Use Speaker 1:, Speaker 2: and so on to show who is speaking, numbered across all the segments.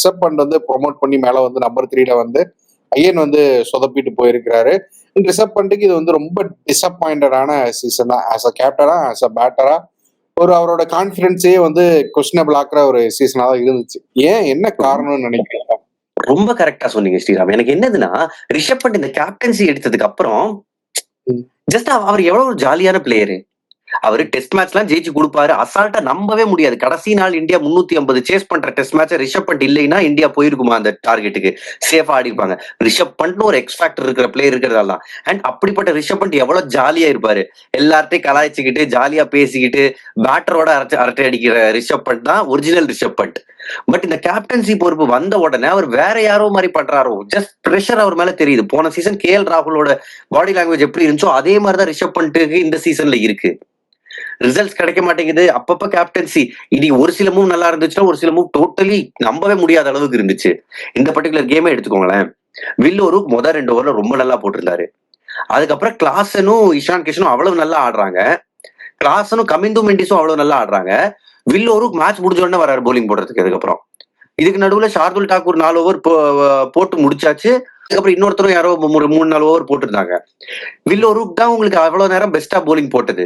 Speaker 1: ரிஷப் பண்ட் வந்து ப்ரொமோட் பண்ணி மேல வந்து நம்பர் 3ல வந்து ஐயன் வந்து சொதப்பிட்டு போயிருக்கிறாரு. ரிஷப் பண்ட்டுக்கு இது வந்து ரொம்ப டிசப்பாயிண்டடான சீசன் தான். ஆஸ் அ கேப்டனா, ஆஸ் அ பேட்டரா அவரோட கான்பிடன்ஸே வந்து கொஸ்டினபிள் ஆக்குற ஒரு சீசனா தான் இருந்துச்சு. ஏன் என்ன காரணம்னு நினைக்கிறீங்க?
Speaker 2: ரொம்ப கரெக்டா சொன்னீங்க ஸ்ரீராம். எனக்கு என்னதுன்னா, ரிஷப் பண்ட் இந்த கேப்டன்சி எடுத்ததுக்கு அப்புறம் ஜஸ்ட் அவர் எவ்வளவு ஒரு ஜாலியான பிளேயரு. அவரு டெஸ்ட் மேட்ச் எல்லாம் ஜெயிச்சு கொடுப்பாரு. அசால்ட்டா நம்பவே முடியாது. கடைசி நாள் இந்தியா 350 சேஸ் பண்ற டெஸ்ட் மேட்ச் ரிஷப் பண்ட் இல்லைன்னா இந்தியா போயிருக்குமா அந்த டார்கெட்டுக்கு? சேஃபா ஆடி இருப்பாங்க. ரிஷப் பண்ட்னு ஒரு எக்ஸ் ஃபேக்டர் இருக்கிற பிளேயர் இருக்கிறதால தான். அண்ட் அப்படிப்பட்ட ரிஷப் பண்ட் எவ்வளவு ஜாலியா இருப்பாரு. எல்லார்ட்டையும் கலாய்ச்சிக்கிட்டு ஜாலியா பேசிக்கிட்டு பேட்டரோட அரட்டை அடிக்கிற ரிஷப் பண்ட் தான் ஒரிஜினல் ரிஷப் பண்ட். பட் இந்த கேப்டன்சி பொறுப்பு வந்த உடனே அவர் வேற யாரோ மாதிரி பண்றாரோ, ஜஸ்ட் பிரஷர் அவர் மேல தெரியுது. போன சீசன் KL ராகுலோட பாடி லாங்குவேஜ் எப்படி இருந்துச்சோ அதே மாதிரிதான் ரிஷப் பண்ட்டுக்கு இந்த சீசன்ல இருக்கு. ரிசல்ட்ஸ் கிடைக்க மாட்டேங்குது. அப்பப்ப கேப்டன்சி இனி ஒரு சில மூவ் நல்லா இருந்துச்சுன்னா ஒரு சில மூவ் டோட்டலி நம்பவே முடியாத அளவுக்கு இருந்துச்சு. இந்த பர்டிகுலர் கேமே எடுத்துக்கோங்களேன். வில்லோரு முதல் 2 ஓவர்ல ரொம்ப நல்லா போட்டிருந்தாரு. அதுக்கப்புறம் கிளாசனும் இஷான் கிஷனும் அவ்வளவு நல்லா ஆடுறாங்க. கிளாசனும் கமிந்து மெண்டிஸும் அவ்வளவு நல்லா ஆடுறாங்க. வில்லோரு மேட்ச் முடிஞ்ச உடனே வராரு போலிங் போடுறதுக்கு. அதுக்கப்புறம் இதுக்கு நடுவுல ஷார்துல் டாக்கூர் 4 ஓவர் போட்டு முடிச்சாச்சு. அதுக்கப்புறம் இன்னொருத்தரும் யாரோ 3-4 ஓவர் போட்டிருந்தாங்க. வில்லோருக்கு தான் உங்களுக்கு அவ்வளவு நேரம் பெஸ்டா போலிங் போட்டது.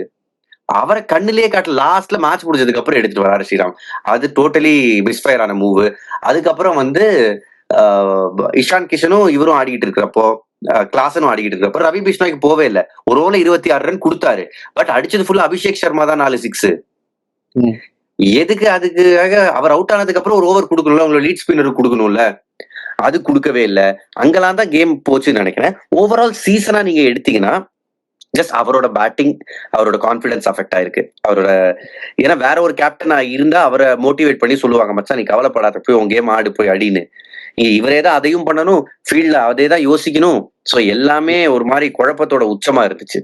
Speaker 2: அவரை கண்ணிலேயே காட்டல. லாஸ்ட்ல மேட்ச் முடிஞ்சதுக்கு அப்புறம் எடுத்துட்டு வராரு ஸ்ரீராம். அது டோட்டலி மிஸ்ஃபயர் ஆன மூவ். அதுக்கப்புறம் வந்து இஷான் கிஷனும் இவரும் ஆடிக்கிட்டு இருக்கிறப்போ, கிளாசனும் ஆடிக்கிட்டு இருக்கிறப்போ ரவி பிஷ்னாய்க்கு போவே இல்லை. ஒரு ஓவர்ல 26 ரன் கொடுத்தாரு. பட் அடிச்சது ஃபுல்லா அபிஷேக் சர்மா தான் 4 6. எதுக்கு? அதுக்காக அவர் அவுட் ஆனதுக்கு அப்புறம் ஒரு ஓவர் கொடுக்கணும்ல, உங்களை லீட் ஸ்பின்னருக்கு கொடுக்கணும்ல, அது கொடுக்கவே இல்லை. அங்கெல்லாம் தான் கேம் போச்சுன்னு நினைக்கிறேன். ஓவரால் சீசனா நீங்க எடுத்தீங்கன்னா ஜஸ்ட் அவரோட பேட்டிங், அவரோட கான்பிடன்ஸ் அஃபெக்ட் ஆயிருக்கு. அவரோட ஏன்னா வேற ஒரு கேப்டனா இருந்தா அவரை மோட்டிவேட் பண்ணி சொல்லுவாங்க, மச்சான் நீ கவலைப்படாத, போய் உன் கேம் ஆடு, போய் அடின்னு. இவரே தான் அதையும் பண்ணணும், ஃபீல்ட்ல அதே தான் யோசிக்கணும். சோ எல்லாமே ஒரு மாதிரி குழப்பத்தோட உச்சமா இருந்துச்சு.